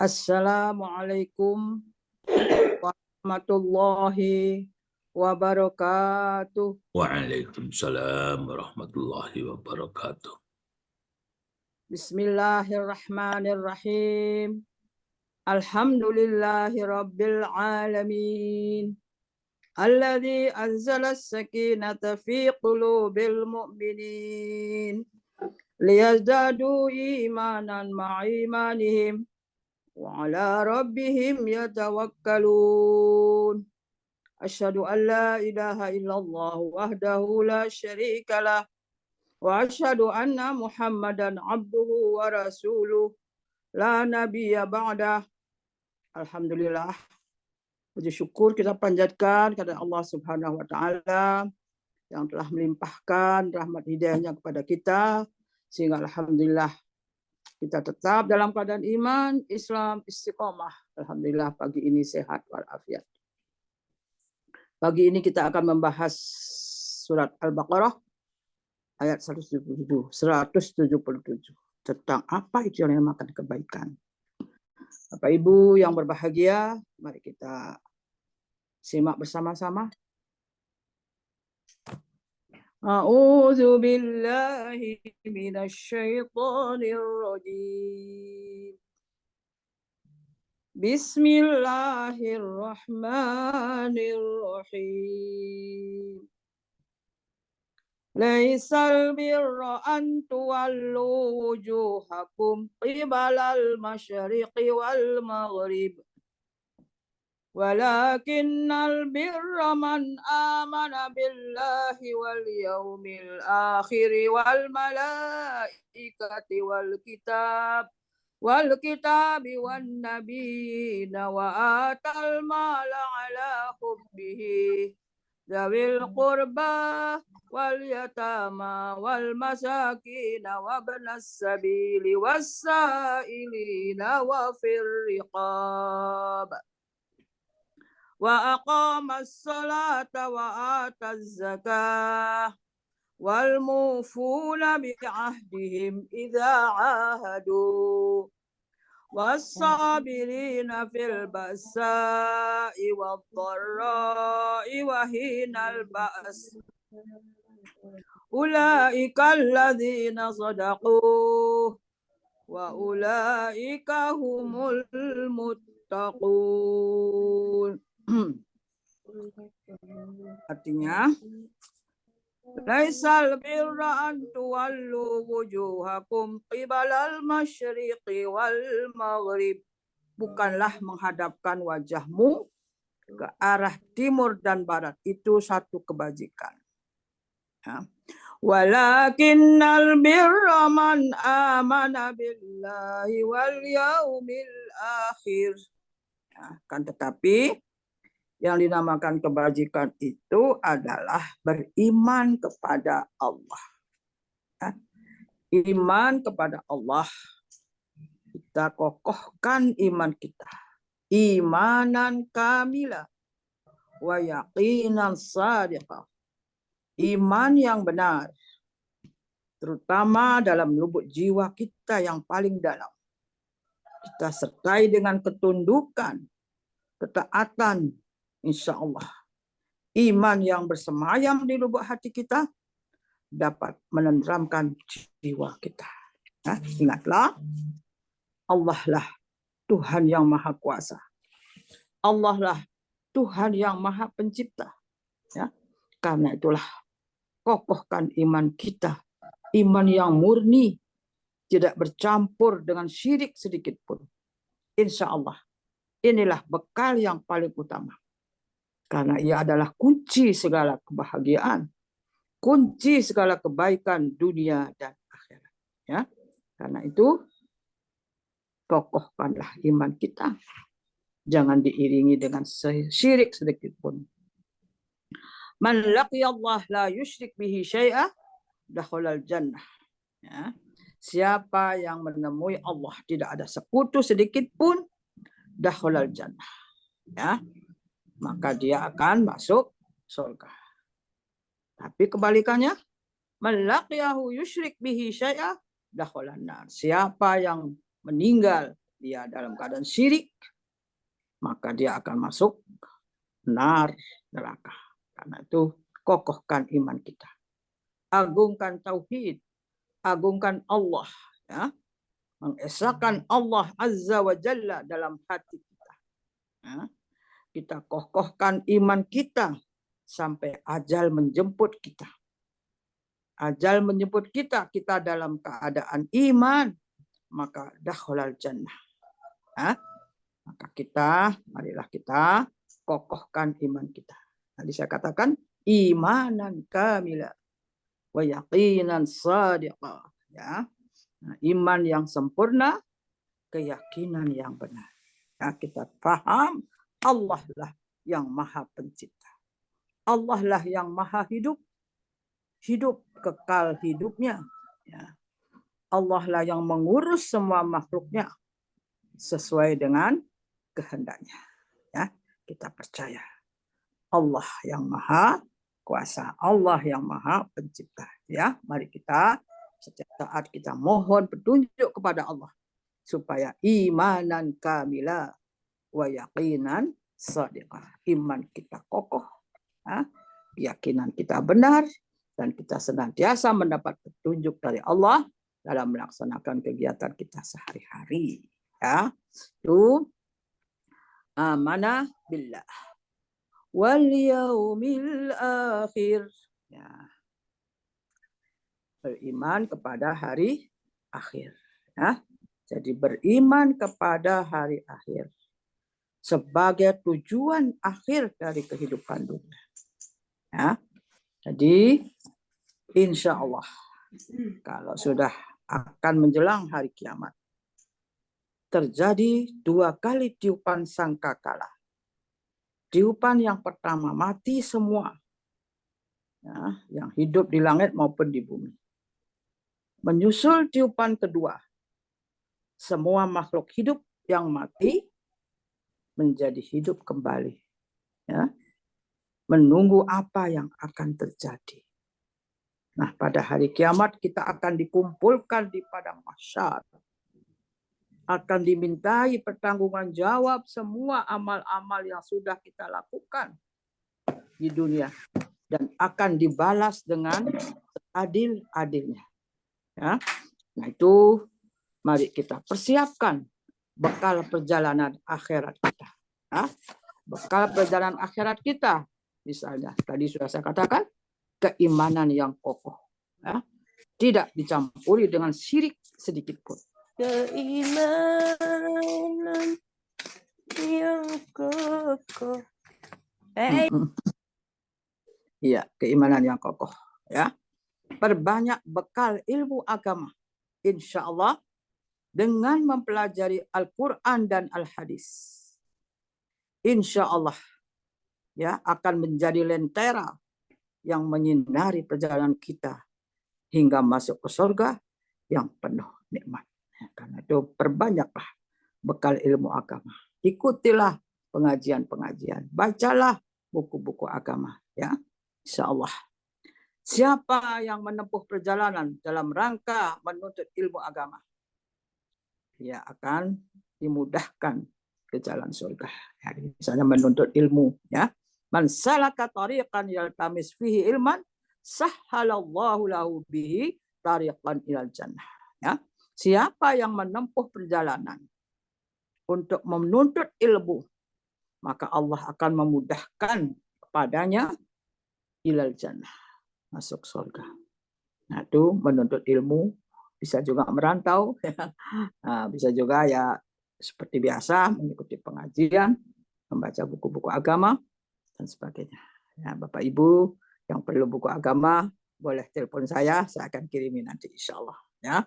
Assalamualaikum warahmatullahi wabarakatuh. Waalaikumsalam warahmatullahi wabarakatuh. Bismillahirrahmanirrahim. Alhamdulillahi rabbil alamin. Alladzi anzala as-sakinata fi qulubil mu'minin liyazdadu imanan ma'imanihim wa ala rabbihim yatawakkalun. Asyhadu an la ilaha illallah wahdahu la syarikalah wa asyhadu anna Muhammadan abduhu wa rasuluh la nabiyya ba'dah. Alhamdulillah, puji syukur kita panjatkan kepada Allah Subhanahu wa taala yang telah melimpahkan rahmat hidayahnya kepada kita sehingga alhamdulillah kita tetap dalam keadaan iman, Islam, istiqomah. Alhamdulillah pagi ini sehat walafiat. Pagi ini kita akan membahas surat Al-Baqarah ayat 177 tentang apa itu yang dinamakan kebaikan. Bapak Ibu yang berbahagia, mari kita simak bersama-sama. A'udzu billahi minasyaitonir rajim. Bismillahirrahmanirrahim. Laisal birra an tuwallu wujuhakum qibalal masyriqi wal maghrib. Walakinnal birra man amana billahi wal yawmil akhir wal malaikati wal kitabi wan nabiyina wa atal mala ala hubbihi zawil qurba wal yatama wal masakin wa ibnas sabili was-sa'ilina wa fir riqab wa aqamas salata wa ataz zakah wal mufuna bi ahdihim idza ahadu was-sabirina fil ba'sa'i wad-dharra'i wa hinal ba's. Ulaika alladzina sadaqu wa ulaika humul muttaqun. Artinya, laisal birra an tuwallu wujuhakum qibalal masyriqi wal maghrib. Bukanlah menghadapkan wajahmu ke arah timur dan barat. Itu satu kebajikan. Ya. Walakinnal birra man amana billahi wal yaumil akhir. Ya, kan tetapi yang dinamakan kebajikan itu adalah beriman kepada Allah. Ya. Iman kepada Allah. Kita kokohkan iman kita. Imanan kamila wa yaqinan sadiqah. Iman yang benar, terutama dalam lubuk jiwa kita yang paling dalam. Kita sertai dengan ketundukan, ketaatan, insya Allah. Iman yang bersemayam di lubuk hati kita dapat menenteramkan jiwa kita. Nah, ingatlah, Allah lah Tuhan yang Maha Kuasa. Allah lah Tuhan yang Maha Pencipta. Ya, karena itulah kokohkan iman kita, iman yang murni, tidak bercampur dengan syirik sedikit pun. Insya Allah, inilah bekal yang paling utama. Karena ia adalah kunci segala kebahagiaan, kunci segala kebaikan dunia dan akhirat. Ya, karena itu kokohkanlah iman kita, jangan diiringi dengan syirik sedikit pun. Man laqiyallah la yusyrik bihi syai'ah dakhalal jannah. Ya. Siapa yang menemui Allah tidak ada sekutu sedikit pun, dakhalal jannah. Ya. Maka dia akan masuk surga. Tapi kebalikannya, man laqiyahu yusyrik bihi syai'ah dakhalan nar. Siapa yang meninggal dia dalam keadaan syirik, maka dia akan masuk neraka. Karena itu kokohkan iman kita. Agungkan tauhid, agungkan Allah, ya. Mengesahkan Allah Azza wa Jalla dalam hati kita. Ya. Kita kokohkan iman kita sampai ajal menjemput kita. Ajal menjemput kita, kita dalam keadaan iman, maka dakhalal jannah. Ya. Maka marilah kita kokohkan iman kita. Tadi saya katakan imanan kamila wa yaqinan sadiqa. Ya. Nah, iman yang sempurna, keyakinan yang benar. Ya, kita paham Allah lah yang maha pencipta. Allah lah yang maha hidup, hidup kekal hidupnya. Ya. Allah lah yang mengurus semua makhluknya sesuai dengan kehendaknya. Ya, kita percaya Allah yang maha kuasa, Allah yang maha pencipta. Ya, mari kita setiap saat kita mohon petunjuk kepada Allah supaya imanan kamila wa yaqinan shadiqah. Iman kita kokoh, ya, keyakinan kita benar, dan kita senantiasa mendapat petunjuk dari Allah dalam melaksanakan kegiatan kita sehari-hari. Ya, itu amanah billah wal yaumil akhir. Ya. Beriman kepada hari akhir. Ya. Jadi beriman kepada hari akhir sebagai tujuan akhir dari kehidupan dunia. Ya. Jadi insya Allah kalau sudah akan menjelang hari kiamat, terjadi 2 kali tiupan sangkakala. Tiupan yang pertama, mati semua, ya, yang hidup di langit maupun di bumi. Menyusul tiupan kedua, semua makhluk hidup yang mati menjadi hidup kembali. Ya. Menunggu apa yang akan terjadi. Nah, pada hari kiamat kita akan dikumpulkan di padang mahsyar. Akan dimintai pertanggungan jawab semua amal-amal yang sudah kita lakukan di dunia. Dan akan dibalas dengan adil-adilnya. Ya. Nah, itu mari kita persiapkan bekal perjalanan akhirat kita. Ya. Bekal perjalanan akhirat kita, misalnya tadi sudah saya katakan, keimanan yang kokoh. Ya. Tidak dicampuri dengan syirik sedikit pun. Keimanan yang kokoh. Iya, keimanan yang kokoh. Ya. Perbanyak bekal ilmu agama. Insya Allah dengan mempelajari Al-Quran dan Al-Hadis. Insya Allah ya akan menjadi lentera yang menyinari perjalanan kita hingga masuk ke surga yang penuh nikmat. Ya, karena itu perbanyaklah bekal ilmu agama. Ikutilah pengajian-pengajian. Bacalah buku-buku agama. Ya, insya Allah. Siapa yang menempuh perjalanan dalam rangka menuntut ilmu agama, dia akan dimudahkan ke jalan surga. Ya, misalnya menuntut ilmu. Ya, man salaka tariqan yaltamis fihi ilman, sahhalallahu lahu bihi tariqan ilal jannah. Ya, siapa yang menempuh perjalanan untuk menuntut ilmu, maka Allah akan memudahkan kepadanya ilal jannah, masuk surga. Nah, itu menuntut ilmu, bisa juga merantau, nah, bisa juga ya seperti biasa mengikuti pengajian, membaca buku-buku agama dan sebagainya. Ya, Bapak Ibu yang perlu buku agama boleh telepon saya akan kirimi nanti insya Allah. Ya.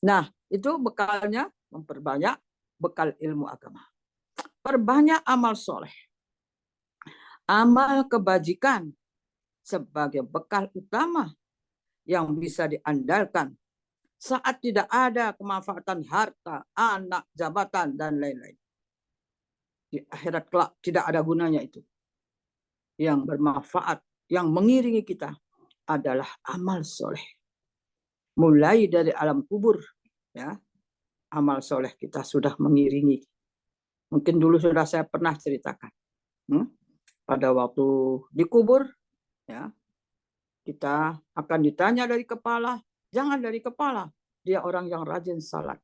Nah, itu bekalnya memperbanyak bekal ilmu agama. Perbanyak amal soleh, amal kebajikan sebagai bekal utama yang bisa diandalkan saat tidak ada kemanfaatan harta, anak, jabatan, dan lain-lain. Di akhirat kelak tidak ada gunanya itu. Yang bermanfaat, yang mengiringi kita adalah amal soleh. Mulai dari alam kubur, ya, amal soleh kita sudah mengiringi. Mungkin dulu sudah saya pernah ceritakan. Pada waktu dikubur, ya, kita akan ditanya dari kepala, jangan dari kepala, dia orang yang rajin salat.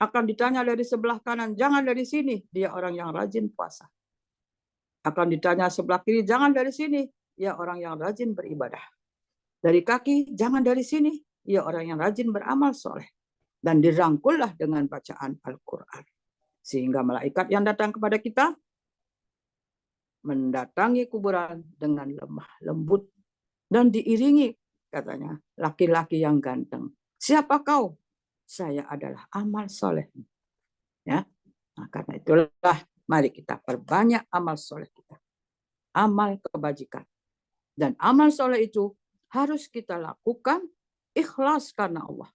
Akan ditanya dari sebelah kanan, jangan dari sini, dia orang yang rajin puasa. Akan ditanya sebelah kiri, jangan dari sini, dia orang yang rajin beribadah. Dari kaki, jangan dari sini, dia orang yang rajin beramal soleh. Dan dirangkullah dengan bacaan Al-Quran. Sehingga malaikat yang datang kepada kita mendatangi kuburan dengan lemah lembut dan diiringi, katanya, laki-laki yang ganteng. Siapa kau? Saya adalah amal soleh. Ya, nah, karena itulah mari kita perbanyak amal soleh kita, amal kebajikan, dan amal soleh itu harus kita lakukan ikhlas karena Allah.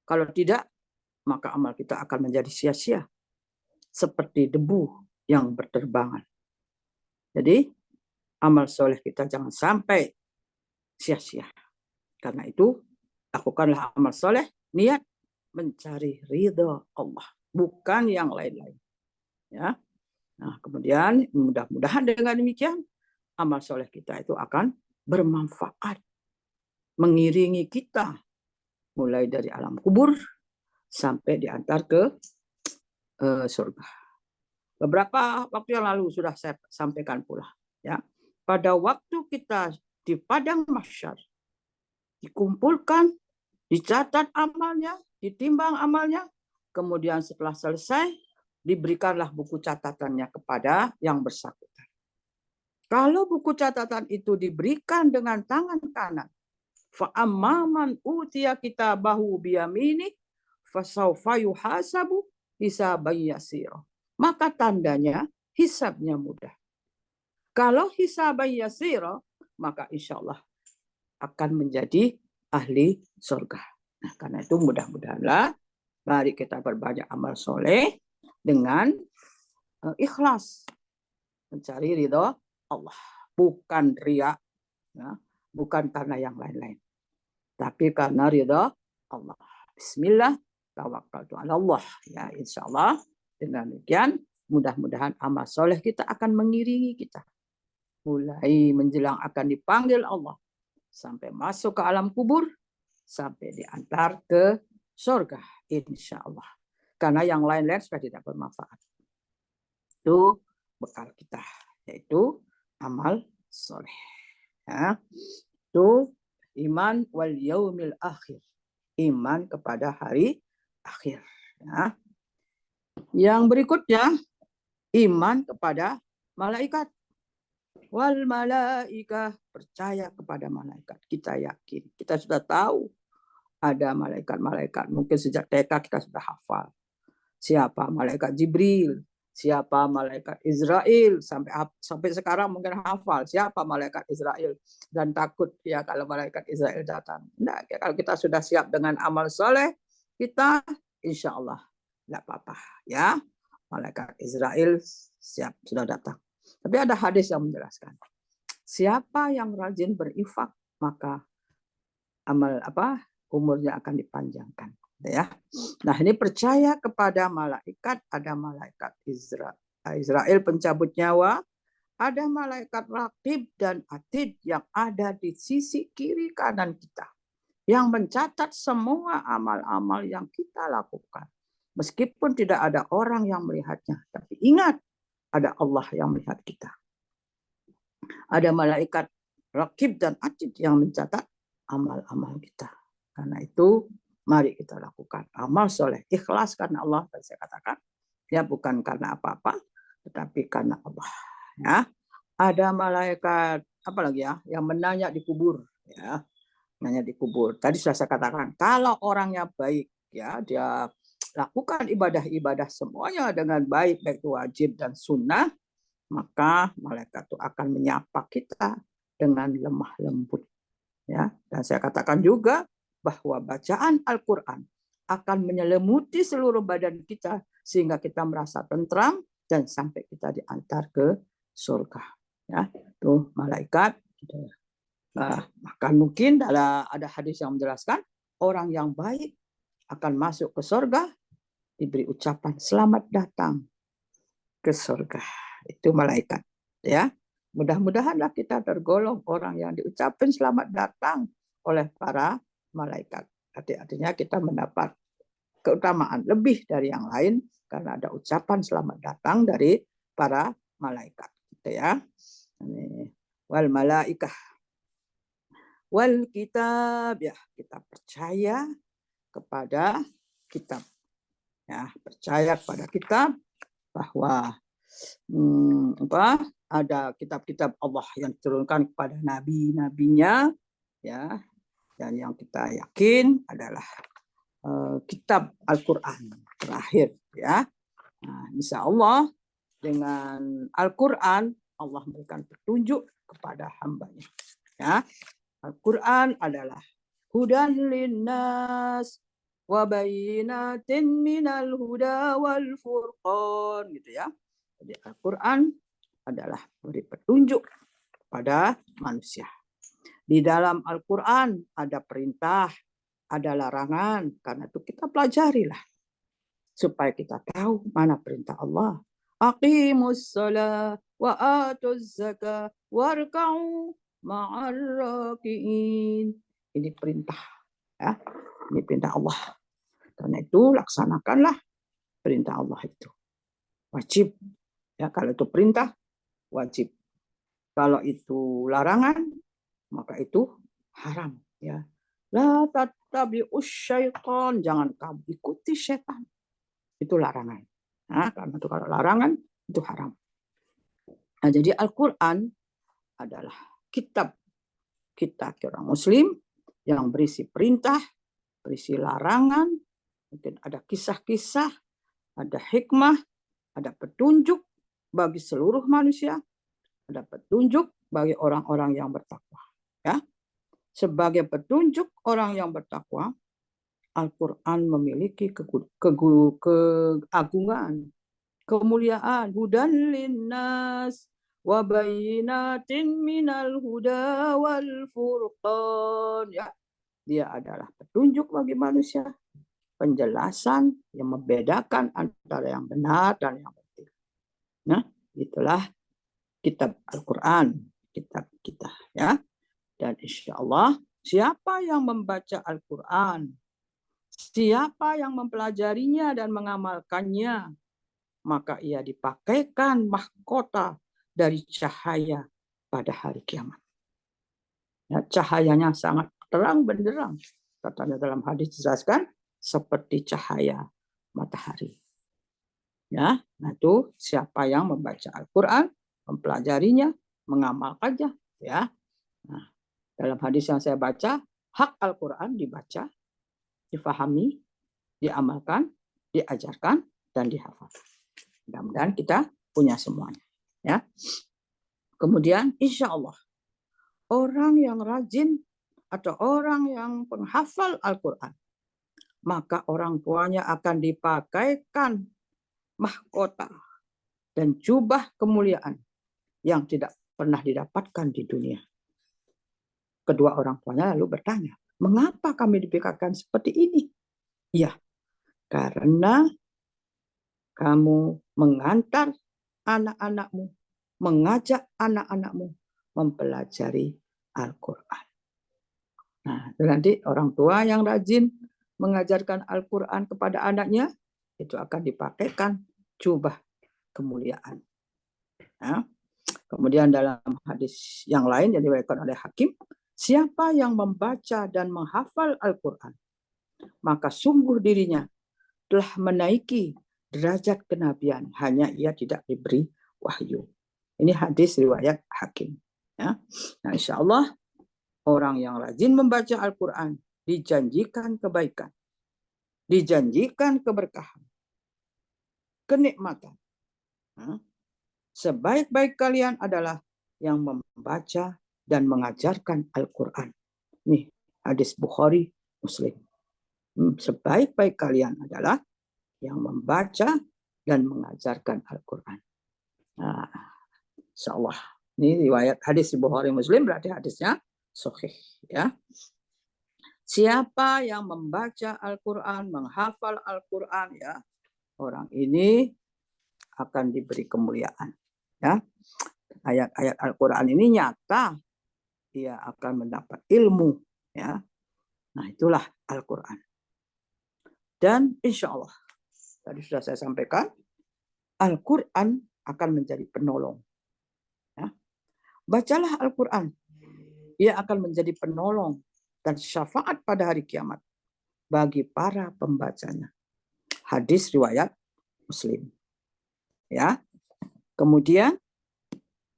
Kalau tidak, maka amal kita akan menjadi sia-sia, seperti debu yang berterbangan. Jadi, amal soleh kita jangan sampai sia-sia. Karena itu, lakukanlah amal soleh, niat mencari ridha Allah, bukan yang lain-lain. Ya. Nah, kemudian mudah-mudahan dengan demikian, amal soleh kita itu akan bermanfaat, mengiringi kita, mulai dari alam kubur, sampai diantar ke surga. Beberapa waktu yang lalu sudah saya sampaikan pula, ya. Pada waktu kita di padang mahsyar, dikumpulkan, dicatat amalnya, ditimbang amalnya, kemudian setelah selesai diberikanlah buku catatannya kepada yang bersangkutan. Kalau buku catatan itu diberikan dengan tangan kanan, fa amman utiya kitabahu biyamini fasawfa yuhasabu hisaban yasira, maka tandanya hisabnya mudah. Kalau hisaban yasira, maka insyaallah akan menjadi ahli surga. Nah, karena itu mudah-mudahanlah mari kita berbanyak amal soleh dengan ikhlas mencari ridho Allah, bukan riya, ya, bukan karena yang lain-lain, tapi karena ridho Allah. Bismillah, tawakkaltu ala Allah. Ya, insya Allah dengan demikian mudah-mudahan amal soleh kita akan mengiringi kita mulai menjelang akan dipanggil Allah, sampai masuk ke alam kubur, sampai diantar ke surga, insya Allah. Karena yang lain-lain sudah tidak bermanfaat. Itu bekal kita, yaitu amal soleh. Ya. Itu iman wal yaumil akhir, iman kepada hari akhir. Ya. Yang berikutnya, iman kepada malaikat. Wal malaikah, percaya kepada malaikat. Kita yakin, kita sudah tahu ada malaikat-malaikat. Mungkin sejak TK kita sudah hafal. Siapa malaikat Jibril, siapa malaikat Israel, sampai sekarang mungkin hafal siapa malaikat Israel, dan takut ya kalau malaikat Israel datang. Nah, kalau kita sudah siap dengan amal soleh kita, insya Allah tidak apa-apa ya. Malaikat Israel siap sudah datang. Tapi ada hadis yang menjelaskan, siapa yang rajin berinfak maka umurnya akan dipanjangkan. Ya. Nah, ini percaya kepada malaikat, ada malaikat Israel pencabut nyawa, ada malaikat Raqib dan Atid yang ada di sisi kiri kanan kita, yang mencatat semua amal-amal yang kita lakukan. Meskipun tidak ada orang yang melihatnya, tapi ingat, ada Allah yang melihat kita. Ada malaikat Raqib dan Atid yang mencatat amal-amal kita. Karena itu, mari kita lakukan amal soleh, ikhlas karena Allah. Dan saya katakan, ya bukan karena apa-apa, tetapi karena Allah. Ya, ada malaikat apa lagi ya, yang menanya di kubur. Ya, nanya di kubur. Tadi sudah saya katakan, kalau orangnya baik, ya dia lakukan ibadah-ibadah semuanya dengan baik, baik itu wajib dan sunnah, maka malaikat itu akan menyapa kita dengan lemah lembut. Ya, dan saya katakan juga bahwa bacaan Al-Quran akan menyelimuti seluruh badan kita sehingga kita merasa tentram dan sampai kita diantar ke surga. Ya, tuh malaikat. Maka mungkin ada hadis yang menjelaskan orang yang baik akan masuk ke surga, diberi ucapan selamat datang ke surga. Itu malaikat, ya. Mudah-mudahanlah kita tergolong orang yang diucapkan selamat datang oleh para malaikat. Artinya kita mendapat keutamaan lebih dari yang lain karena ada ucapan selamat datang dari para malaikat, gitu ya. Wal malaikah wal kitab, ya, kita percaya kepada kitab, ya, percaya kepada kitab bahwa ada kitab-kitab Allah yang diturunkan kepada nabi-nabinya, ya, dan yang kita yakin adalah kitab Al-Quran terakhir, ya. Nah, insya Allah dengan Al-Quran Allah memberikan petunjuk kepada hambanya, ya. Al-Quran adalah hudan linnas wa bayyinatin minal huda wal furqan, gitu ya. Jadi Al-Quran adalah beri petunjuk kepada manusia. Di dalam Al-Quran ada perintah, ada larangan. Karena itu kita pelajarilah supaya kita tahu mana perintah Allah. Aqimus shalah wa atuz zakah warka'u ma'ar raki'in. Ini perintah, ya. Ini perintah Allah. Karena itu laksanakanlah perintah Allah itu. Wajib. Ya, kalau itu perintah wajib. Kalau itu larangan maka itu haram, ya. La tattabi'us syaitan, jangan kamu ikuti setan. Itu larangan. Nah, karena itu kalau larangan itu haram. Nah, jadi Al-Quran adalah kitab kita orang muslim yang berisi perintah, berisi larangan, mungkin ada kisah-kisah, ada hikmah, ada petunjuk bagi seluruh manusia, ada petunjuk bagi orang-orang yang bertakwa, ya. Sebagai petunjuk orang yang bertakwa, Al-Quran memiliki keagungan, kemuliaan. Hudan linnas wa bayyinatin minal huda wal furqan, ya. Dia adalah petunjuk bagi manusia, penjelasan yang membedakan antara yang benar dan yang batil. Nah, itulah kitab Al-Quran, kitab kita, ya. Dan insya Allah siapa yang membaca Al-Quran, siapa yang mempelajarinya dan mengamalkannya, maka ia dipakaikan mahkota dari cahaya pada hari kiamat. Ya, cahayanya sangat terang benderang. Katanya dalam hadis dijelaskan seperti cahaya matahari. Ya, nah itu siapa yang membaca Al-Quran, mempelajarinya, mengamalkannya, ya. Nah, dalam hadis yang saya baca, hak Al-Quran dibaca, difahami, diamalkan, diajarkan, dan dihafal. Mudah-mudahan kita punya semuanya, ya. Kemudian insya Allah orang yang rajin atau orang yang penghafal Al-Quran, maka orang tuanya akan dipakaikan mahkota dan jubah kemuliaan yang tidak pernah didapatkan di dunia. Kedua orang tuanya lalu bertanya, mengapa kami dipakaikan seperti ini? Ya, karena kamu mengantar anak-anakmu, mengajak anak-anakmu mempelajari Al-Quran. Nah, nanti orang tua yang rajin mengajarkan Al-Quran kepada anaknya, itu akan dipakaikan jubah kemuliaan. Nah, kemudian dalam hadis yang lain yang diriwayatkan oleh Hakim, siapa yang membaca dan menghafal Al-Quran, maka sungguh dirinya telah menaiki derajat kenabian, hanya ia tidak diberi wahyu. Ini hadis riwayat Hakim. Ya. Nah, insya Allah orang yang rajin membaca Al-Quran dijanjikan kebaikan, dijanjikan keberkahan, kenikmatan. Nah, sebaik-baik kalian adalah yang membaca dan mengajarkan Al-Quran. Nih, hadis Bukhari, Muslim. Sebaik-baik kalian adalah yang membaca dan mengajarkan Al-Quran. Nah, insya Allah. Ini riwayat hadis Bukhari Muslim berarti hadisnya sahih, ya. Siapa yang membaca Al-Quran, menghafal Al-Quran, ya, orang ini akan diberi kemuliaan. Ya, ayat-ayat Al-Quran ini nyata, dia akan mendapat ilmu. Ya, nah itulah Al-Quran. Dan insya Allah, tadi sudah saya sampaikan, Al-Quran akan menjadi penolong. Ya. Bacalah Al-Quran, ia akan menjadi penolong dan syafaat pada hari kiamat bagi para pembacanya. Hadis riwayat Muslim. Ya. Kemudian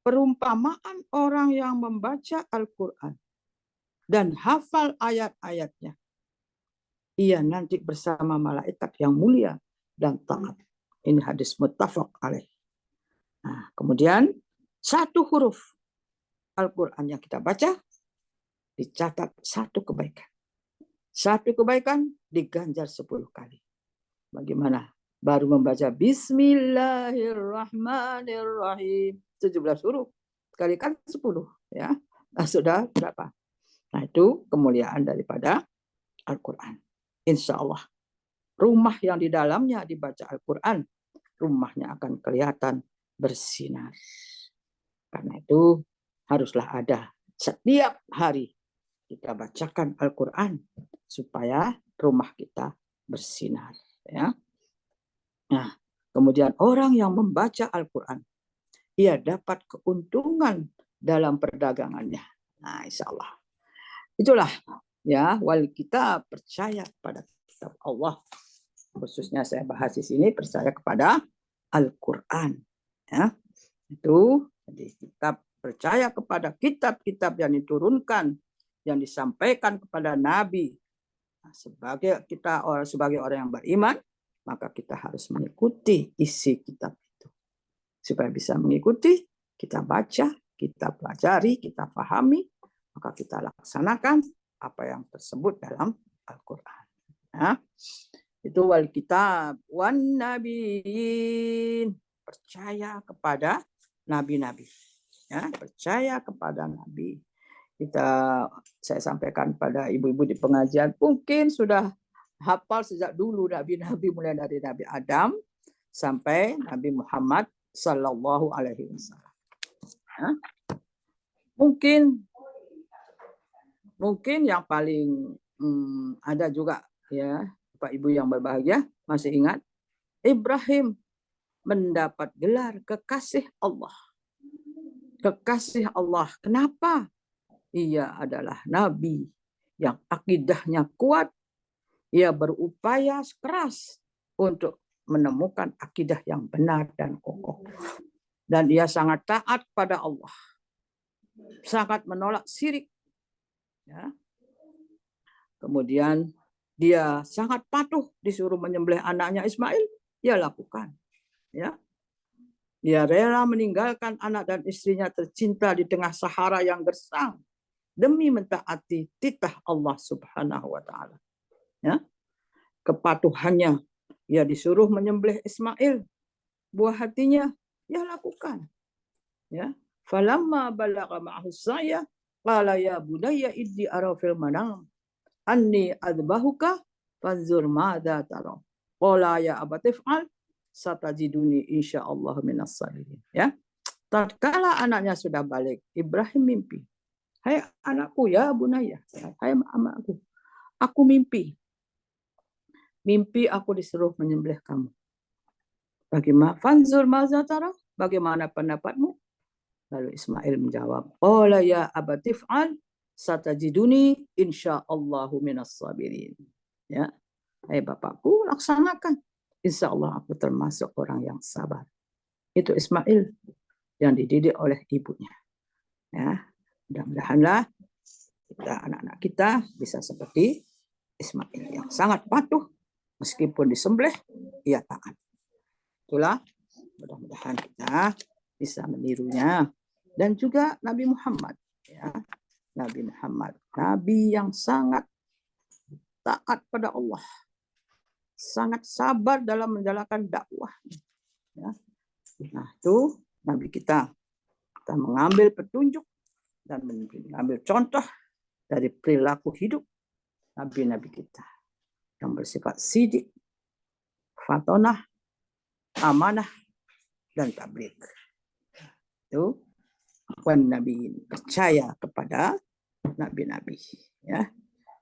perumpamaan orang yang membaca Al-Quran dan hafal ayat-ayatnya, ia nanti bersama malaikat yang mulia dan taat. Ini hadis muttafaq alaih. Nah, kemudian satu huruf Al-Quran yang kita baca dicatat satu kebaikan. Satu kebaikan diganjar 10 kali. Bagaimana? Baru membaca Bismillahirrahmanirrahim 17 huruf kalikan 10, ya. Nah, sudah berapa? Nah, itu kemuliaan daripada Al-Quran. Insya Allah rumah yang di dalamnya dibaca Al-Quran, rumahnya akan kelihatan bersinar. Karena itu haruslah ada setiap hari kita bacakan Al-Quran supaya rumah kita bersinar. Ya. Nah, kemudian orang yang membaca Al-Quran, ia dapat keuntungan dalam perdagangannya. Nah, insya Allah. Itulah, ya, wal kita percaya pada kitab Allah. Khususnya saya bahas di sini percaya kepada Al-Quran. Ya. Itu jadi kita percaya kepada kitab-kitab yang diturunkan, yang disampaikan kepada Nabi. Nah, sebagai orang yang beriman, maka kita harus mengikuti isi kitab itu. Supaya bisa mengikuti, kita baca, kita pelajari, kita pahami, maka kita laksanakan apa yang tersebut dalam Al-Quran. Ya. Itu wal kitab wan nabiin, percaya kepada nabi-nabi. Ya, percaya kepada nabi. Saya sampaikan pada ibu-ibu di pengajian, mungkin sudah hafal sejak dulu nabi-nabi, mulai dari Nabi Adam sampai Nabi Muhammad Sallallahu Alaihi Wasallam. Ya. Mungkin yang paling ada juga, ya, Bapak Ibu yang berbahagia, masih ingat Ibrahim mendapat gelar kekasih Allah. Kekasih Allah. Kenapa? Ia adalah nabi yang akidahnya kuat. Ia berupaya keras untuk menemukan akidah yang benar dan kokoh. Dan ia sangat taat pada Allah. Sangat menolak syirik. Ya. Kemudian dia sangat patuh, disuruh menyembelih anaknya Ismail, dia lakukan. Ya. Dia rela meninggalkan anak dan istrinya tercinta di tengah Sahara yang gersang demi mentaati titah Allah Subhanahu wa taala. Ya. Kepatuhannya, ia disuruh menyembelih Ismail, buah hatinya dia lakukan. Ya. Falamma balagha ma'ahu saya qala ya bunayya inni ara fil manam anni adbahuka fanzur madza tara. Qala ya abatif'al satajiduni insyaallah minas sabirin. Ya. Tatkala anaknya sudah balik, Ibrahim mimpi. Hai anakku, ya bunaya, hai anakku, aku mimpi. Mimpi aku disuruh menyembelih kamu. Bagaimana? Fanzur madza tara? Bagaimana pendapatmu? Lalu Ismail menjawab, qala ya abatif'al satajiduni insyaallahu minas sabirin. Ya. Hai bapakku, laksanakan. Insyaallah aku termasuk orang yang sabar. Itu Ismail yang dididik oleh ibunya. Ya. Mudah-mudahanlah kita, anak-anak kita bisa seperti Ismail yang sangat patuh, meskipun disembelih ia taat. Itulah, mudah-mudahan kita bisa menirunya. Dan juga Nabi Muhammad, ya, Nabi Muhammad, Nabi yang sangat taat pada Allah, sangat sabar dalam menjalankan dakwah. Ya. Nah, itu Nabi kita mengambil petunjuk dan mengambil contoh dari perilaku hidup nabi-nabi kita yang bersifat sidik, fatonah, amanah, dan tabligh. Itu wan nabiin, percaya kepada nabi-nabi. Ya,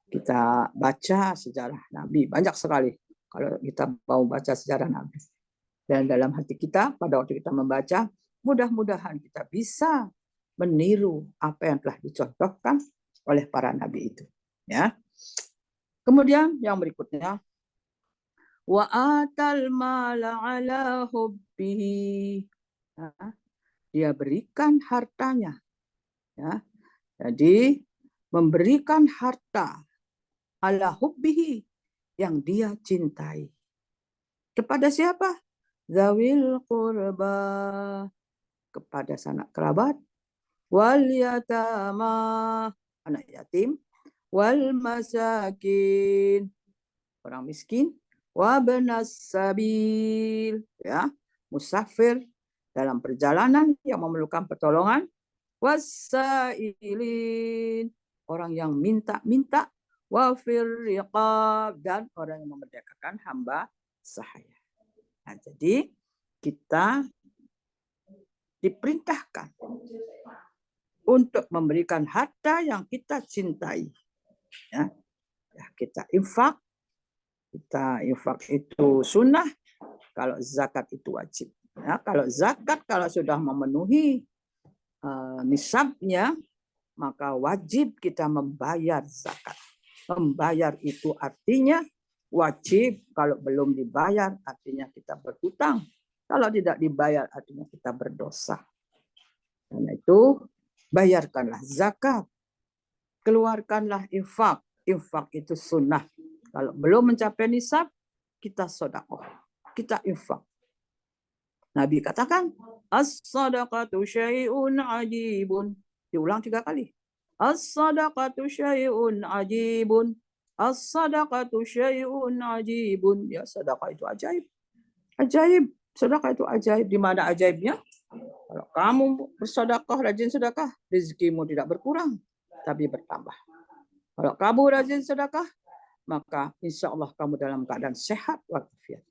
kita baca sejarah nabi banyak sekali. Kalau kita mau baca sejarah nabi, dan dalam hati kita pada waktu kita membaca, mudah-mudahan kita bisa meniru apa yang telah dicontohkan oleh para nabi itu. Ya. Kemudian yang berikutnya, wa atal mala ala hubbihi. Dia berikan hartanya. Ya. Jadi memberikan harta ala hubbihi yang dia cintai. Kepada siapa? Zawil qurba, kepada sanak kerabat, wal yatama, anak yatim, wal masakin, orang miskin, wabnas sabil, ya, musafir dalam perjalanan yang memerlukan pertolongan, wasailin, orang yang minta-minta, wafir riqab, dan orang yang memerdekakan hamba sahaya. Nah, jadi kita diperintahkan untuk memberikan harta yang kita cintai. Ya, kita infak. Kita infak itu sunnah. Kalau zakat itu wajib. Ya, kalau zakat kalau sudah memenuhi nisabnya, maka wajib kita membayar zakat. Membayar itu artinya wajib. Kalau belum dibayar artinya kita berhutang. Kalau tidak dibayar artinya kita berdosa. Karena itu bayarkanlah zakat. Keluarkanlah infak. Infak itu sunnah. Kalau belum mencapai nisab, kita sedekah. Kita infak. Nabi katakan, as-sadaqatu syai'un ajibun. Diulang 3 kali. As-sadaqatu syai'un ajibun. As-sadaqatu syai'un ajibun. Ya, sedekah itu ajaib. Ajaib. Sedekah itu ajaib. Di mana ajaibnya? Kalau kamu bersedekah, rajin sedekah, rezekimu tidak berkurang, tapi bertambah. Kalau kamu rajin sedekah, maka insya Allah kamu dalam keadaan sehat walafiat.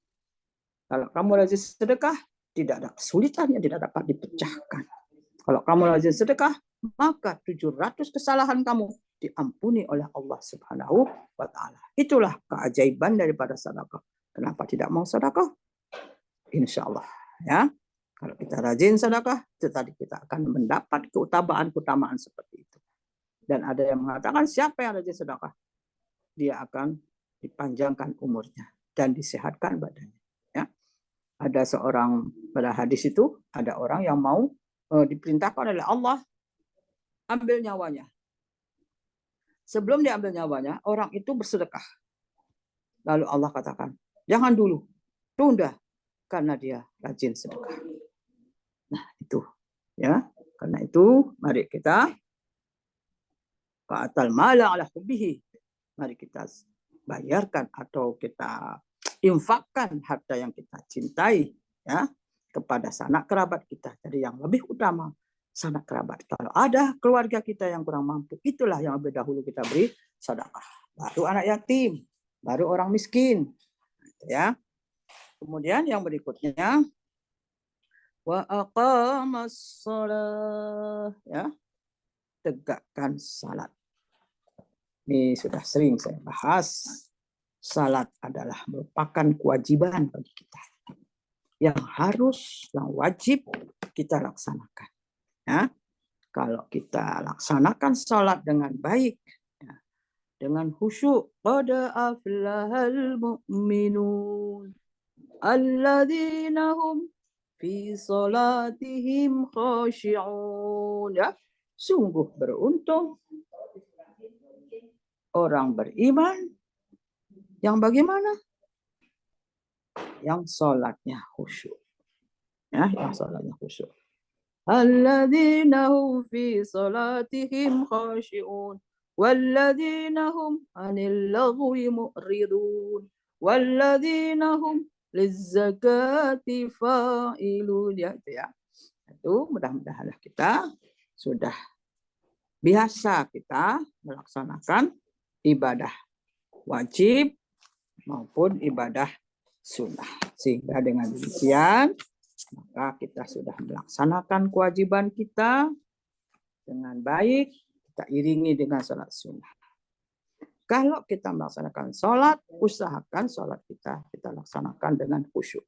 Kalau kamu rajin sedekah, tidak ada kesulitan yang tidak dapat dipecahkan. Kalau kamu rajin sedekah, maka 700 kesalahan kamu diampuni oleh Allah Subhanahu wa Ta'ala. Itulah keajaiban daripada sedekah. Kenapa tidak mau sedekah? Insya Allah, ya. Kalau kita rajin sedekah, itu tadi kita akan mendapat keutamaan seperti itu. Dan ada yang mengatakan siapa yang rajin sedekah, dia akan dipanjangkan umurnya dan disehatkan badannya. Ya. Ada seorang, pada hadis itu ada orang yang mau diperintahkan oleh Allah ambil nyawanya. Sebelum diambil nyawanya, orang itu bersedekah. Lalu Allah katakan, jangan dulu, tunda, karena dia rajin sedekah. Nah, itu ya. Karena itu mari kita fa'atal mala ala hubbihi. Mari kita bayarkan atau kita infakkan harta yang kita cintai ya kepada sanak kerabat kita. Jadi yang lebih utama sanak kerabat. Kalau ada keluarga kita yang kurang mampu, itulah yang lebih dahulu kita beri sedekah. Baru anak yatim, baru orang miskin. Ya. Kemudian yang berikutnya wa aqamas shalah, ya. Tegakkan salat. Ini sudah sering saya bahas. Salat adalah merupakan kewajiban bagi kita. Yang harus, yang wajib kita laksanakan. Ya. Kalau kita laksanakan salat dengan baik, ya, dengan khusyuk, qad aflahal mu'minun alladzina hum fi salatihim khashi'un. Ya, sungguh beruntung orang beriman yang bagaimana? Yang salatnya khusyuk. Ya, yang salatnya khusyuk. Alladzina hum fi salatihim khashi'un walladzina hum 'anil lagwi mu'ridun walladzina hum lizzakati fa'ilun. Ya, itu ya. Itu mudah-mudahan kita sudah biasa kita melaksanakan ibadah wajib maupun ibadah sunnah. Sehingga dengan demikian maka kita sudah melaksanakan kewajiban kita dengan baik, kita iringi dengan sholat sunnah. Kalau kita melaksanakan sholat, usahakan sholat kita laksanakan dengan khusyuk.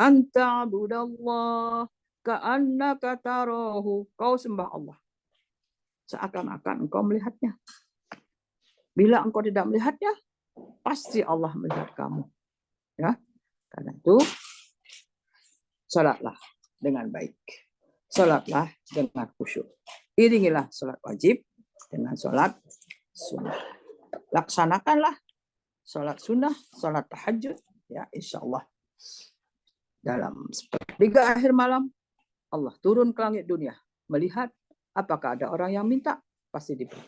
Anta budallah ka'annaka tarahu. Kau sembah Allah seakan-akan engkau melihatnya. Bila engkau tidak melihatnya, pasti Allah melihat kamu. Ya, karena itu sholatlah dengan baik. Sholatlah dengan khusyuk. Iringilah sholat wajib dengan sholat sunnah. Laksanakanlah sholat sunnah, sholat tahajud. Ya, insya Allah. Dalam sepertiga akhir malam, Allah turun ke langit dunia. Melihat apakah ada orang yang minta, pasti diberi.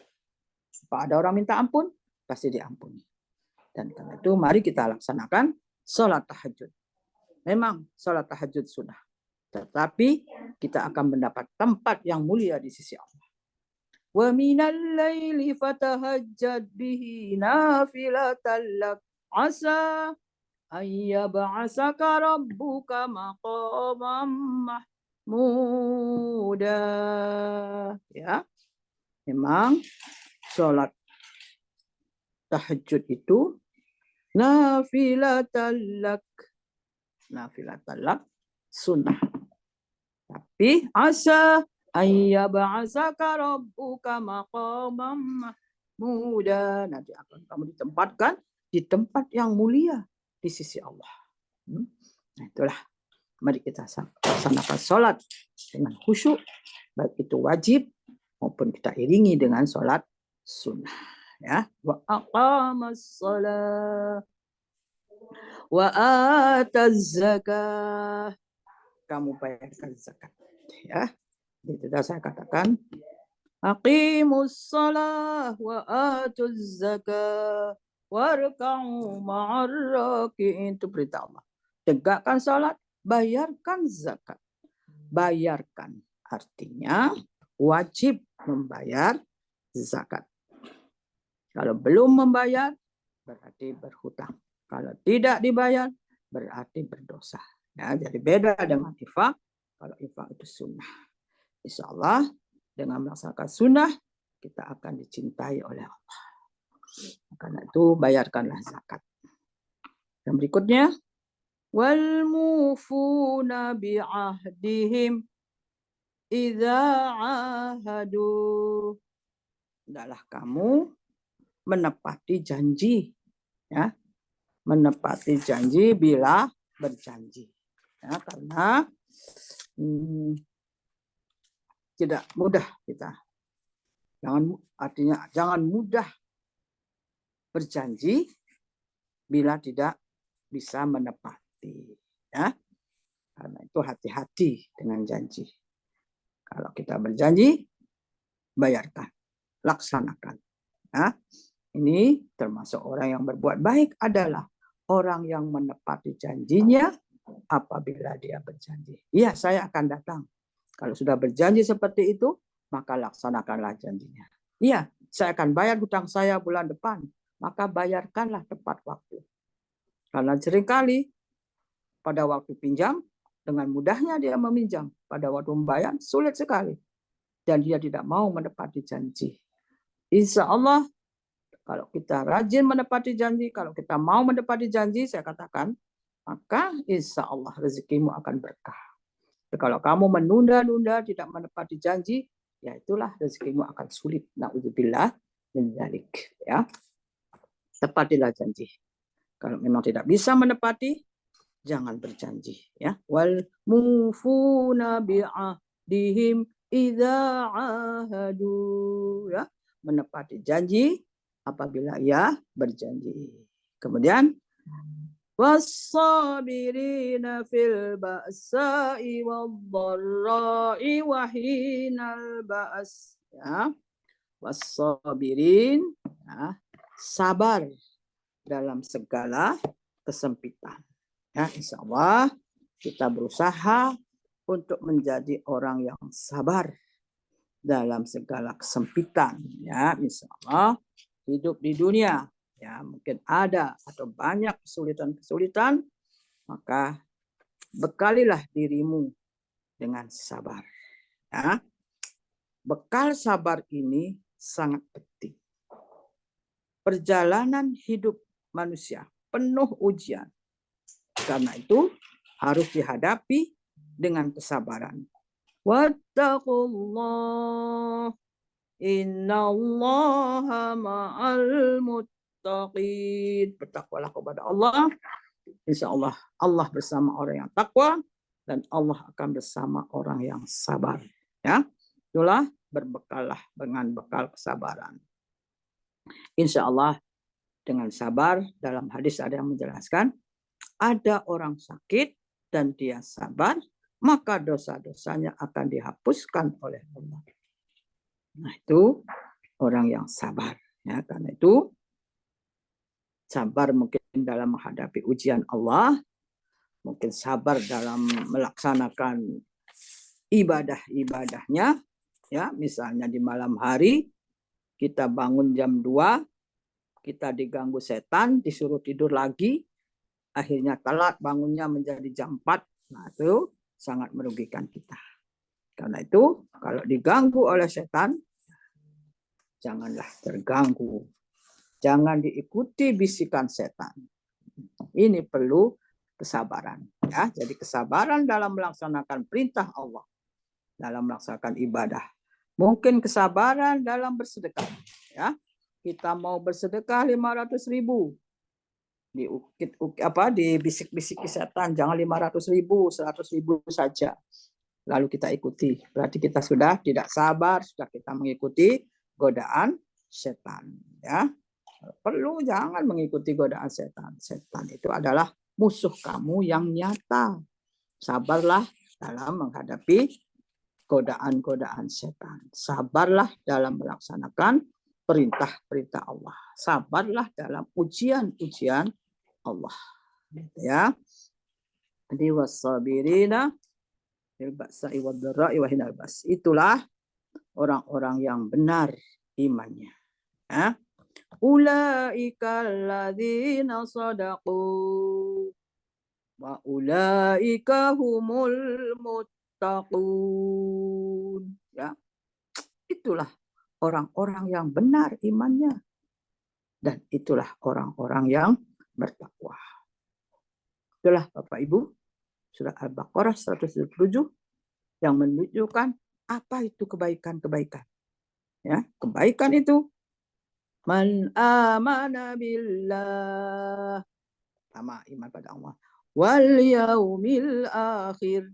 Apa ada orang minta ampun, pasti diampuni. Dan karena itu mari kita laksanakan sholat tahajud. Memang sholat tahajud sunnah. Tetapi kita akan mendapat tempat yang mulia di sisi Allah. Wa minal laili fatahajjad bihi nafilatan lak asa ayyab'asaka rabbuka maqamam mahmuda. Ya. Memang sholat tahajud itu nafilatan lak sunnah. Tapi asa ayyab'asaka rabbuka maqamam mahmuda. Nanti akan kamu ditempatkan di tempat yang mulia di sisi Allah. Nah, itulah. Mari kita laksanakan sholat dengan khusyuk, baik itu wajib maupun kita iringi dengan sholat sunnah. Ya, wa aqamas shalah wa ataz zakah. Kamu bayarkan zakat. Ya, itu dah saya katakan. Aqimus shalah wa atuz zakah warka'u ma'ar raki'in. Itu perintah Allah. Tegakkan salat, bayarkan zakat. Bayarkan artinya wajib membayar zakat. Kalau belum membayar berarti berhutang. Kalau tidak dibayar berarti berdosa. Ya, jadi beda dengan infak. Kalau infak itu sunnah. Insya Allah dengan melaksanakan sunnah kita akan dicintai oleh Allah. Karena itu bayarkanlah zakat. Yang berikutnya, wal mufuna bi'ahdihim idza ahadu. Adalah kamu menepati janji, ya. Menepati janji bila berjanji. Ya, karena tidak mudah kita. Jangan mudah berjanji bila tidak bisa menepati. Ya. Karena itu hati-hati dengan janji. Kalau kita berjanji, bayarkan, laksanakan. Ya. Ini termasuk orang yang berbuat baik adalah orang yang menepati janjinya apabila dia berjanji. Iya, saya akan datang. Kalau sudah berjanji seperti itu, maka laksanakanlah janjinya. Iya, saya akan bayar hutang saya bulan depan. Maka bayarkanlah tepat waktu. Karena seringkali pada waktu pinjam, dengan mudahnya dia meminjam. Pada waktu membayar, sulit sekali. Dan dia tidak mau menepati janji. Insya Allah, kalau kita rajin menepati janji, kalau kita mau menepati janji, saya katakan, maka insya Allah rezekimu akan berkah. Tapi kalau kamu menunda-nunda, tidak menepati janji, ya itulah rezekimu akan sulit. Na'udzubillah min dzalik. Ya. Tepatilah janji. Kalau memang tidak bisa menepati, jangan berjanji. Ya. Wal mufuna bi'ahdihim idza ahadu. Ya. Menepati janji apabila ia berjanji. Kemudian was-sabirina fil ba'sa'i wad-dharra'i wa hinal ba's. Ya. Was-sabirin, ya, sabar dalam segala kesempitan. Ya, insya Allah kita berusaha untuk menjadi orang yang sabar dalam segala kesempitan. Ya, insya Allah hidup di dunia ya mungkin ada atau banyak kesulitan-kesulitan, maka bekalilah dirimu dengan sabar. Ya. Bekal sabar ini sangat penting. Perjalanan hidup manusia penuh ujian. Karena itu harus dihadapi dengan kesabaran. Wattaqullah, innallaha ma'al muttaqin. Bertakwalah kepada Allah. Insya Allah, Allah bersama orang yang takwa dan Allah akan bersama orang yang sabar. Ya, itulah berbekallah dengan bekal kesabaran. Insya Allah dengan sabar, dalam hadis ada yang menjelaskan, ada orang sakit dan dia sabar, maka dosa-dosanya akan dihapuskan oleh Allah. Nah itu orang yang sabar. Ya, karena itu sabar mungkin dalam menghadapi ujian Allah, mungkin sabar dalam melaksanakan ibadah-ibadahnya, ya misalnya di malam hari kita bangun jam 2, kita diganggu setan, disuruh tidur lagi, akhirnya telat bangunnya menjadi jam 4, nah itu sangat merugikan kita. Karena itu kalau diganggu oleh setan, janganlah terganggu, jangan diikuti bisikan setan. Ini perlu kesabaran, ya. Jadi kesabaran dalam melaksanakan perintah Allah, dalam melaksanakan ibadah. Mungkin kesabaran dalam bersedekah, ya. Kita mau bersedekah 500.000, dibisik-bisiki setan, jangan 500.000, 100.000 saja. Lalu kita ikuti, berarti kita sudah tidak sabar, sudah kita mengikuti godaan setan, ya. Perlu jangan mengikuti godaan setan. Setan itu adalah musuh kamu yang nyata. Sabarlah dalam menghadapi godaan-godaan setan. Sabarlah dalam melaksanakan perintah-perintah Allah. Sabarlah dalam ujian-ujian Allah. Ya. Jadi wasabirina fil ba'sa'i wad-dharra'i wa hinal ba's. Itulah orang-orang yang benar imannya. Ya. Ulaika alladzina shadaqu wa ulaika humul muttaqun. Ya. Itulah orang-orang yang benar imannya dan itulah orang-orang yang bertakwa. Itulah Bapak Ibu surah Al-Baqarah 177 yang menunjukkan apa itu kebaikan-kebaikan. Ya, kebaikan itu man amana billah, sama iman pada Allah, wal yaumil akhir,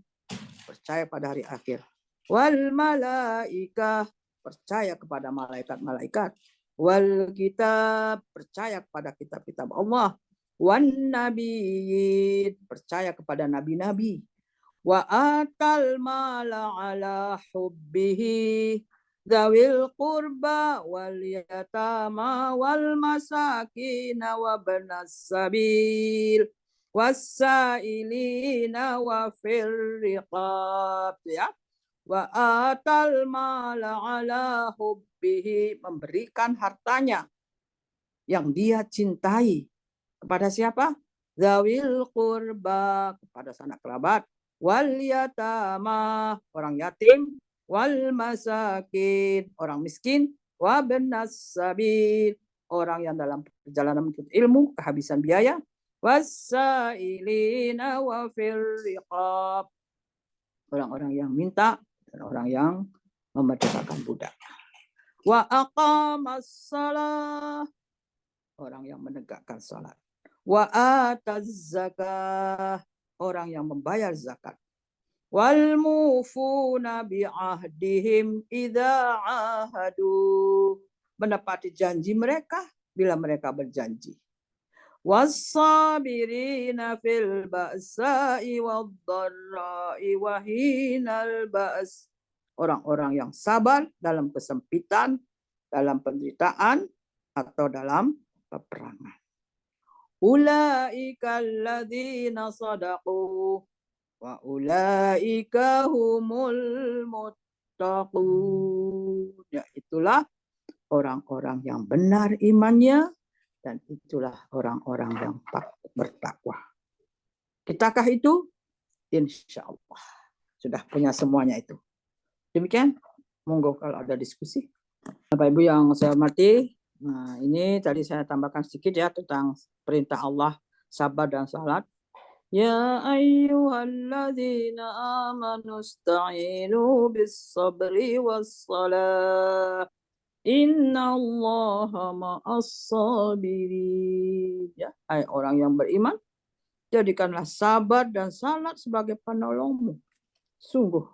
percaya pada hari akhir, wal malaikah, percaya kepada malaikat-malaikat, wal kitab, percaya kepada kitab-kitab Allah, wan nabiyyin, percaya kepada nabi-nabi, wa atal mala ala hubbihi dzawil qurba wal yatama wal masakin wa banas sabil wasailina wa fir riqab, ya. Wa atal mala ala hubbihi, memberikan hartanya yang dia cintai kepada siapa? Dzawil qurba, kepada sanak kerabat, wal yatama, orang yatim, wal masakin, orang miskin, wa banas sabil, orang yang dalam perjalanan menuntut ilmu kehabisan biaya, wasailina wa fir riqab, orang-orang yang minta dan orang yang memerdekakan budak. Wa aqamas shalah, orang yang menegakkan salat. Wa ataz zakah, orang yang membayar zakat. Wal mufuna bi ahdihim idza ahadu, menepati janji mereka bila mereka berjanji. Wassabirina fil ba'sa'i wad-dharra'i wa hinal ba's, orang-orang yang sabar dalam kesempitan, dalam penderitaan atau dalam peperangan. Ulaika alladzina shadaqu wa ulaika humul muttaqun. Ya, itulah orang-orang yang benar imannya Dan itulah orang-orang yang bertakwa. Kitakah itu? Insya Allah. Sudah punya semuanya itu. Demikian. Monggo kalau ada diskusi. Bapak Ibu yang saya hormati, nah ini tadi saya tambahkan sedikit ya tentang perintah Allah, sabar dan salat. Ya ayyuhalladzina amanu ista'inu bis-sabri was-salah. Innallaha ma'as-sabirin. Ya, hai orang yang beriman, jadikanlah sabar dan salat sebagai penolongmu. Sungguh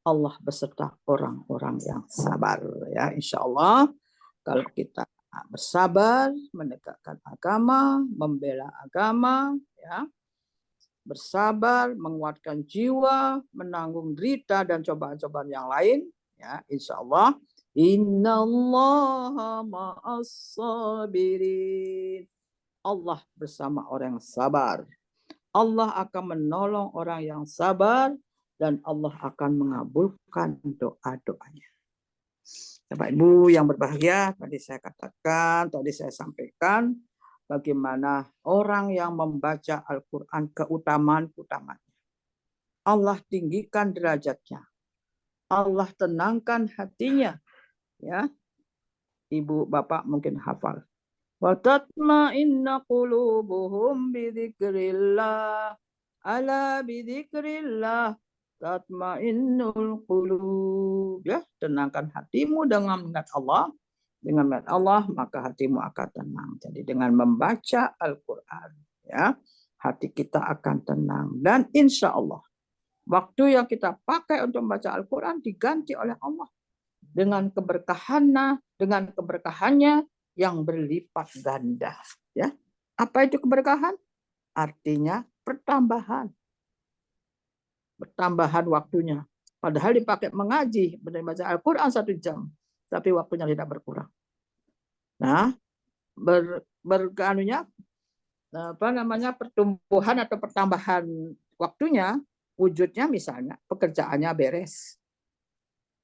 Allah beserta orang-orang yang sabar. Ya, insya Allah kalau kita bersabar, menegakkan agama, membela agama, ya, bersabar, menguatkan jiwa, menanggung derita dan cobaan-cobaan yang lain, ya, insya Allah, innallaha ma'as-sabirin. Allah bersama orang yang sabar. Allah akan menolong orang yang sabar dan Allah akan mengabulkan doa-doanya. Bapak Ibu yang berbahagia, tadi saya katakan, tadi saya sampaikan bagaimana orang yang membaca Al-Quran keutamaan-utamanya. Allah tinggikan derajatnya. Allah tenangkan hatinya. Ya, Ibu Bapak mungkin hafal. Wa tatma'inna qulubuhum bidzikrillah. Ala bidzikrillah tatma'innul qulub. Ya, tenangkan hatimu dengan mengingat Allah. Dengan mengingat Allah, maka hatimu akan tenang. Jadi dengan membaca Al-Quran, ya, hati kita akan tenang. Dan insya Allah, waktu yang kita pakai untuk membaca Al-Quran diganti oleh Allah dengan keberkahannya yang berlipat ganda. Ya, apa itu keberkahan? Artinya pertambahan waktunya. Padahal dipakai mengaji, baca Al-Quran 1 jam, tapi waktunya tidak berkurang. Nah, pertumbuhan atau pertambahan waktunya, wujudnya misalnya pekerjaannya beres,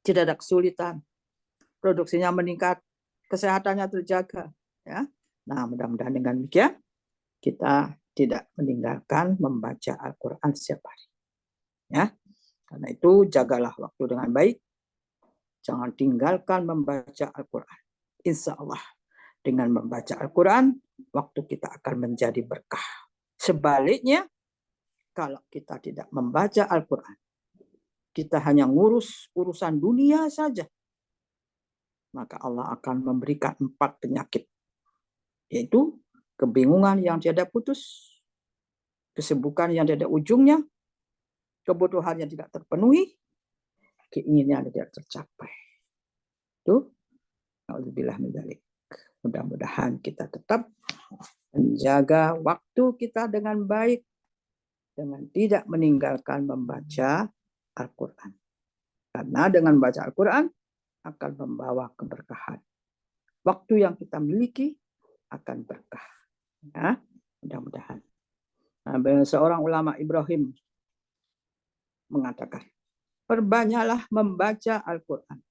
tidak ada kesulitan, produksinya meningkat, kesehatannya terjaga. Ya, nah mudah-mudahan dengan demikian kita tidak meninggalkan membaca Al-Quran setiap hari. Ya, karena itu jagalah waktu dengan baik, jangan tinggalkan membaca Al-Quran. Insya Allah dengan membaca Al-Quran, waktu kita akan menjadi berkah. Sebaliknya, kalau kita tidak membaca Al-Quran, kita hanya ngurus urusan dunia saja, maka Allah akan memberikan 4 penyakit, yaitu kebingungan yang tiada putus, kesibukan yang tiada ujungnya, kebutuhan yang tidak terpenuhi, keinginan yang tidak tercapai. Itu, alhamdulillah menjadi. Mudah-mudahan kita tetap menjaga waktu kita dengan baik, dengan tidak meninggalkan membaca Al-Quran. Karena dengan baca Al-Quran akan membawa keberkahan. Waktu yang kita miliki akan berkah. Ya, mudah-mudahan. Nah, seorang ulama Ibrahim mengatakan, perbanyaklah membaca Al-Quran.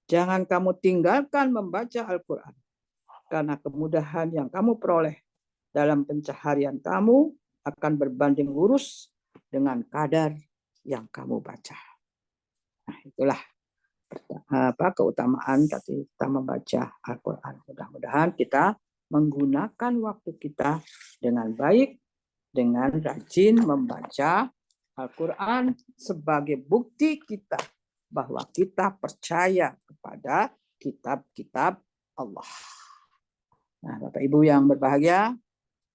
Jangan kamu tinggalkan membaca Al-Quran. Karena kemudahan yang kamu peroleh dalam pencaharian kamu akan berbanding lurus dengan kadar yang kamu baca. Nah, itulah keutamaan kita membaca Al-Quran. Mudah-mudahan kita menggunakan waktu kita dengan baik, dengan rajin membaca Al-Quran sebagai bukti kita bahwa kita percaya kepada kitab-kitab Allah. Nah, Bapak Ibu yang berbahagia,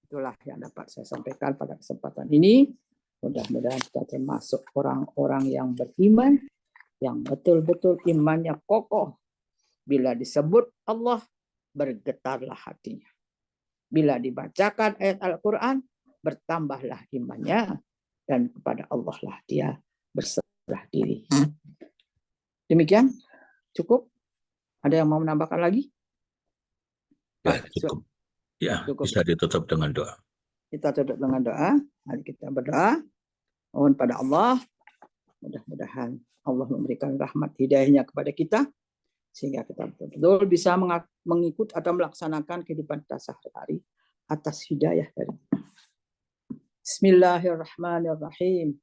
itulah yang dapat saya sampaikan pada kesempatan ini. Mudah-mudahan kita termasuk orang-orang yang beriman, yang betul-betul imannya kokoh. Bila disebut Allah, bergetarlah hatinya. Bila dibacakan ayat Al-Quran, bertambahlah imannya. Dan kepada Allah lah dia berserah diri. Demikian, cukup. Ada yang mau menambahkan lagi? Ya, cukup. Ya, cukup. Bisa ditutup dengan doa. Kita tutup dengan doa. Mari kita berdoa. Mohon pada Allah. Mudah-mudahan Allah memberikan rahmat hidayahnya kepada kita. sehingga kita betul-betul bisa mengikut atau melaksanakan kehidupan kita sehari-hari atas hidayah dari Bismillahirrahmanirrahim.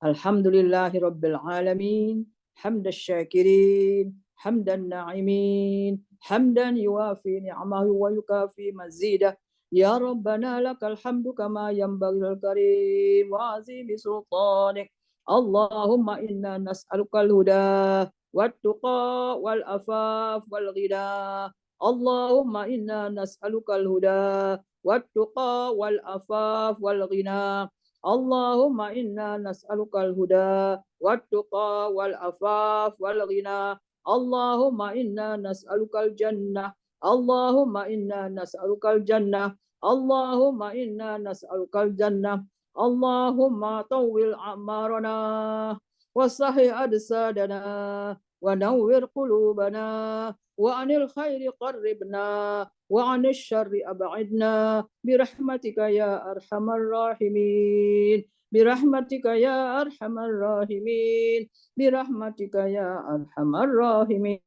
Alhamdulillahirabbil alamin, hamdasy syakirin, hamdan na'imin, hamdan yuwafi ni'amahu wa yukafi mazidah. Ya Rabbana lakal hamdu kama yanbaghi lil karim wa azimi sultanik. Allahumma inna nas'alukal huda wat-tuqa wal afaf wal ghina. Allahumma inna nas'alukal huda wat-tuqa wal afaf wal ghina. Allahumma inna nas'alukal huda wat-tuqa wal afaf wal ghina. Allahumma inna nas'alukal jannah. Allahumma inna nas'alukal jannah. Allahumma inna nas'alukal jannah. Allahumma tawwil a'marana wa sahih adsadana wa nawwir qulubana wa anil khairi qarribna wa anil syarri ab'idna birahmatika ya arhamar rahimin. Birahmatika ya arhamar rahimin. Birahmatika ya arhamar rahimin.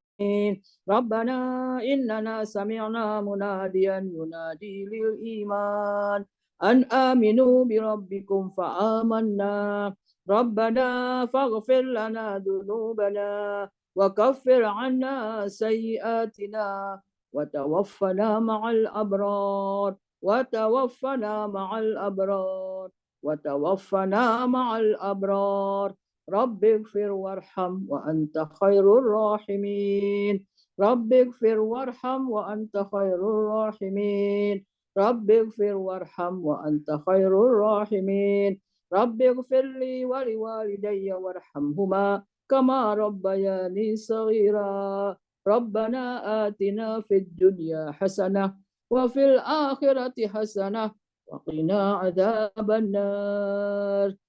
Rabbana innana sami'na munadiyan yunadi lil iman an aminu bi rabbikum fa amanna. Rabbana faghfir lana dhunubana wa kaffir 'anna sayyi'atina wa tawaffana ma'al abrar. وتوفنا مع الأبرار وتوفنا مع الأبرار. رب اغفر وارحم وأنت خير الراحمين. رب اغفر وارحم وأنت خير الراحمين. رب اغفر وارحم وأنت خير الراحمين. رب اغفر لي ولوالدي وارحمهما كما ربياني صغيرا. ربنا آتنا في الدنيا حسنة وفي الآخرة حسنة وقنا عذاب النار.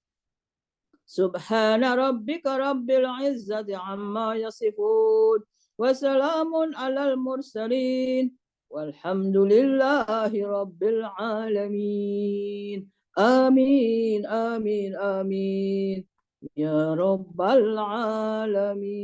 سبحان ربك رب العزة عما يصفون وسلام على المرسلين والحمد لله رب العالمين. آمين آمين آمين يا رب العالمين.